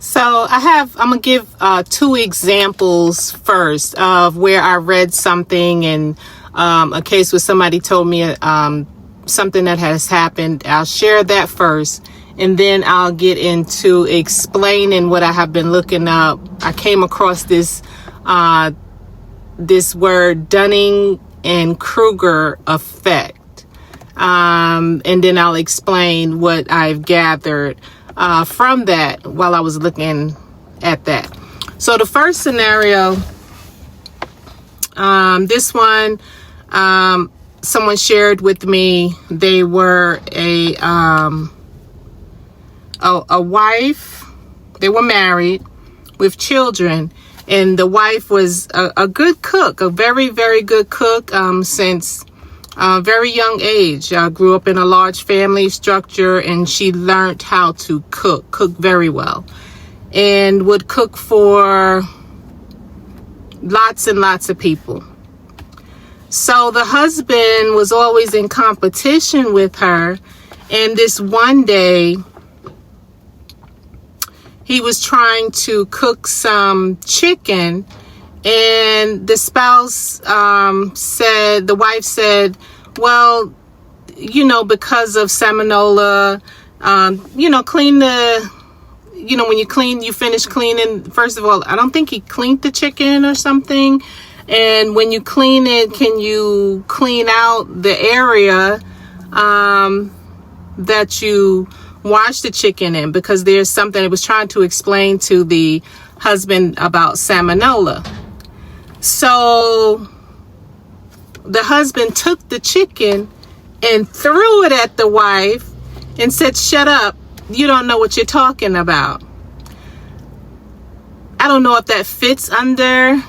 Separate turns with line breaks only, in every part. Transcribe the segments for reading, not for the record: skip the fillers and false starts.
So I'm going to give two examples first of where I read something and a case where somebody told me something that has happened. I'll share that first, and then I'll get into explaining what I have been looking up. I came across this word, Dunning and Kruger effect. And then I'll explain what I've gathered from that while I was looking at that. So the first scenario, this one, someone shared with me. They were a wife. They were married with children, and the wife was a good cook, a very, very good cook, since a very young age. Grew up in a large family structure, and she learned how to cook very well, and would cook for lots and lots of people. So the husband was always in competition with her, and this one day he was trying to cook some chicken, and the spouse the wife said, well, because of salmonella, clean when you finish cleaning. First of all, I don't think he cleaned the chicken or something. And when you clean it, can you clean out the area that you wash the chicken in? Because there's something it was trying to explain to the husband about salmonella. So the husband took the chicken and threw it at the wife and said, "Shut up. You don't know what you're talking about." I don't know if that fits under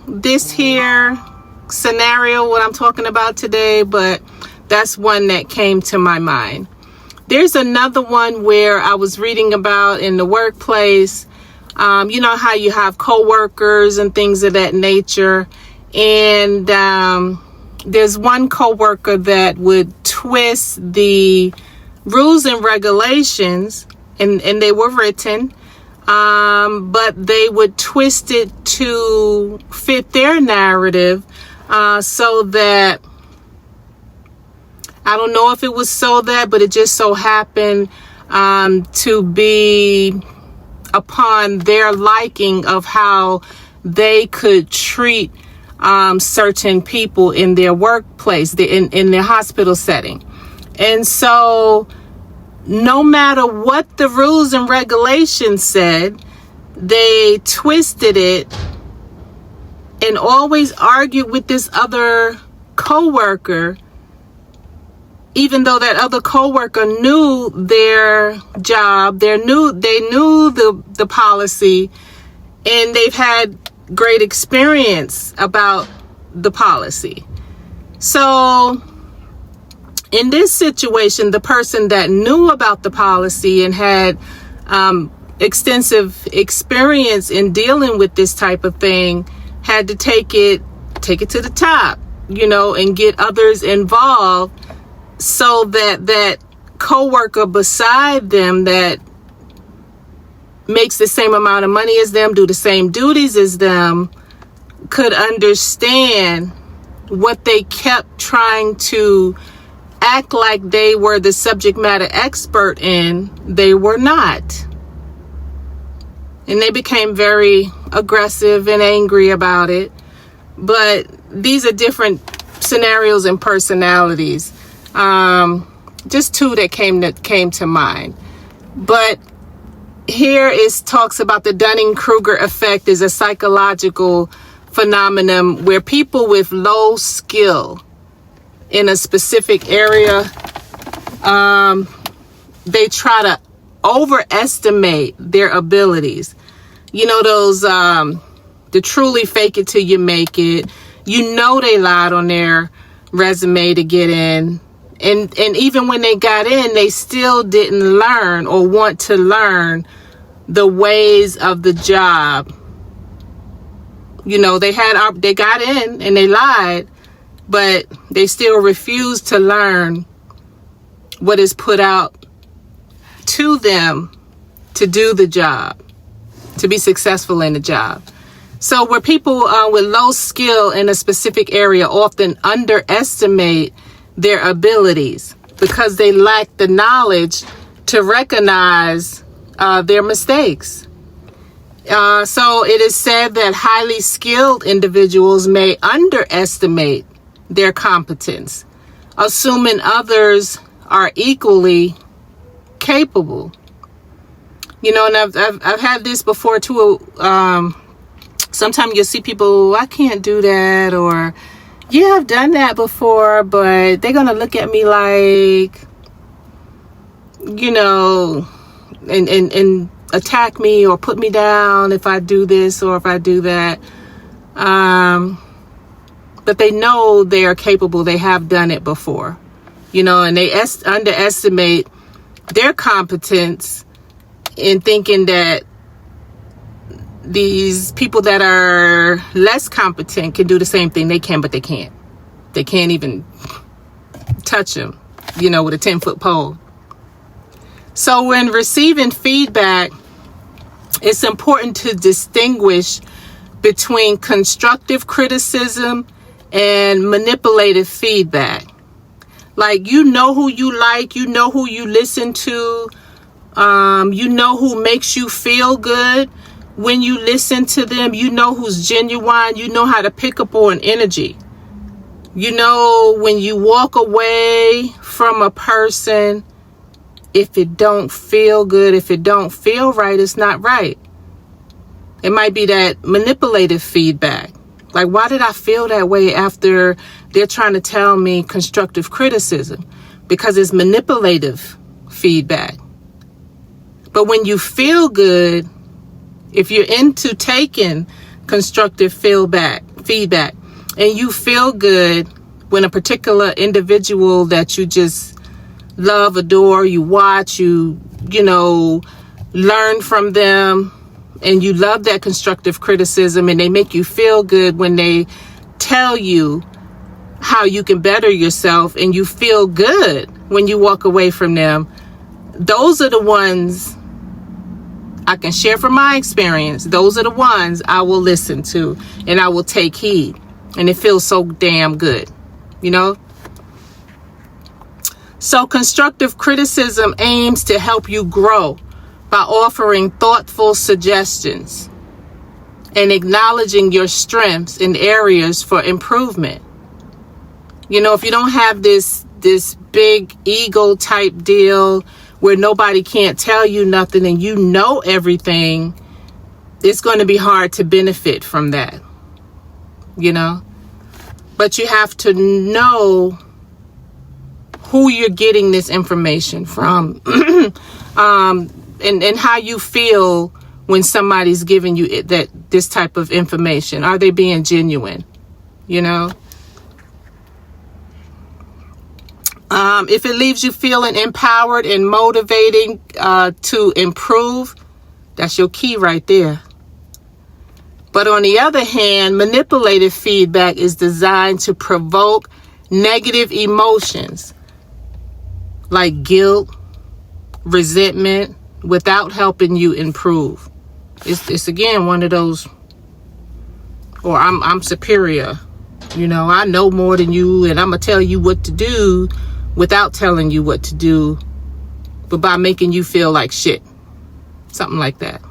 this here scenario, what I'm talking about today, but that's one that came to my mind. There's another one where I was reading about in the workplace. You know how you have coworkers and things of that nature, and there's one coworker that would twist the rules and regulations, and they were written, but they would twist it to fit their narrative, so that, I don't know if it was so that, but it just so happened to be upon their liking of how they could treat certain people in their workplace, in their hospital setting. And so no matter what the rules and regulations said, they twisted it and always argued with this other coworker, even though that other coworker knew their job, they knew the policy, and they've had great experience about the policy. So in this situation, the person that knew about the policy and had extensive experience in dealing with this type of thing had to take it to the top, and get others involved, so that coworker beside them that makes the same amount of money as them, do the same duties as them, could understand what they kept trying to act like they were the subject matter expert in. They were not. And they became very aggressive and angry about it. But these are different scenarios and personalities. Just two that came to mind. But here talks about the Dunning-Kruger effect is a psychological phenomenon where people with low skill in a specific area, they try to overestimate their abilities. Those the truly fake it till you make it. They lied on their resume to get in. And even when they got in, they still didn't learn or want to learn the ways of the job. They got in and they lied, but they still refused to learn what is put out to them to do the job. to be successful in the job. So where people with low skill in a specific area often underestimate their abilities because they lack the knowledge to recognize their mistakes. So it is said that highly skilled individuals may underestimate their competence, assuming others are equally capable. You know, and I've had this before too. Sometimes you'll see people, I can't do that, or yeah, I've done that before, but they're gonna look at me like, you know, and attack me or put me down if I do this or if I do that. But they know they are capable. They have done it before, you know, and they underestimate their competence in thinking that these people that are less competent can do the same thing they can, but they can't. They can't even touch them, you know, with a 10-foot pole. So when receiving feedback, it's important to distinguish between constructive criticism and manipulative feedback. Like, you know who you like, you know who you listen to, you know who makes you feel good when you listen to them. You know who's genuine. You know how to pick up on energy. You know when you walk away from a person, if it don't feel good, if it don't feel right, it's not right. It might be that manipulative feedback. Like, why did I feel that way after they're trying to tell me constructive criticism? Because it's manipulative feedback. But when you feel good, if you're into taking constructive feedback, and you feel good when a particular individual that you just love, adore, you watch, you know, learn from them, and you love that constructive criticism, and they make you feel good when they tell you how you can better yourself, and you feel good when you walk away from them, those are the ones I can share from my experience. Those are the ones I will listen to and I will take heed. And it feels so damn good, you know? So constructive criticism aims to help you grow by offering thoughtful suggestions and acknowledging your strengths and areas for improvement. You know, if you don't have this big ego type deal where nobody can't tell you nothing and you know everything, it's going to be hard to benefit from that, you know? But you have to know who you're getting this information from, and how you feel when somebody's giving you this type of information. Are they being genuine, you know? If it leaves you feeling empowered and motivating to improve, that's your key right there. But on the other hand, manipulative feedback is designed to provoke negative emotions like guilt, resentment, without helping you improve. It's again one of those, or I'm superior. You know, I know more than you, and I'm going to tell you what to do without telling you what to do, but by making you feel like shit. Something like that.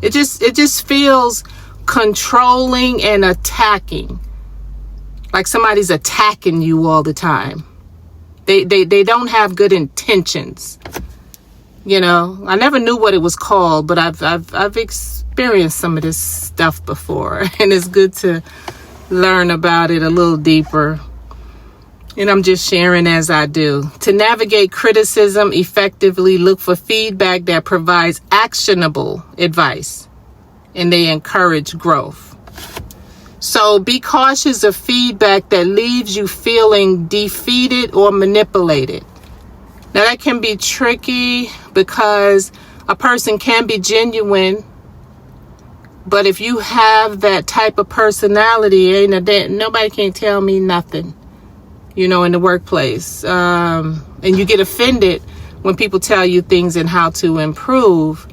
It just feels controlling and attacking. Like somebody's attacking you all the time. They don't have good intentions. You know, I never knew what it was called, but I've experienced some of this stuff before, and it's good to learn about it a little deeper. And I'm just sharing as I do. To navigate criticism effectively, look for feedback that provides actionable advice and they encourage growth. So be cautious of feedback that leaves you feeling defeated or manipulated. Now that can be tricky because a person can be genuine, but if you have that type of personality, nobody can tell me nothing. You know, in the workplace. And you get offended when people tell you things and how to improve.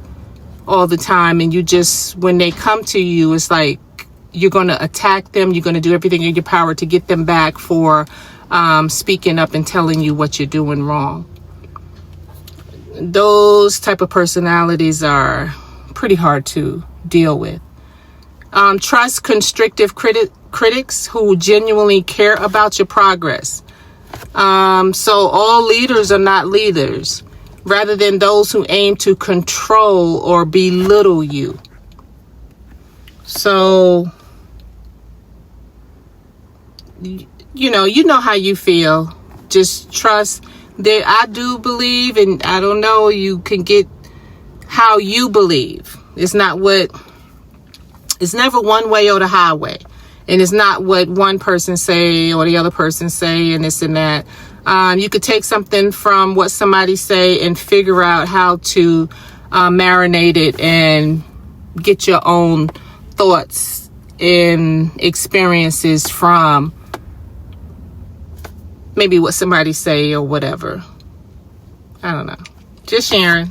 all the time, and you just, when they come to you, it's like you're going to attack them. You're going to do everything in your power to get them back for speaking up and telling you what you're doing wrong. Those type of personalities are pretty hard to deal with. Trust constructive critics who genuinely care about your progress. So all leaders are not leaders, rather than those who aim to control or belittle you. So, you know how you feel. Just trust that. I do believe, and I don't know, you can get how you believe. It's never one way or the highway. And it's not what one person say or the other person say and this and that. You could take something from what somebody say and figure out how to marinate it and get your own thoughts and experiences from maybe what somebody say or whatever. I don't know. Just sharing.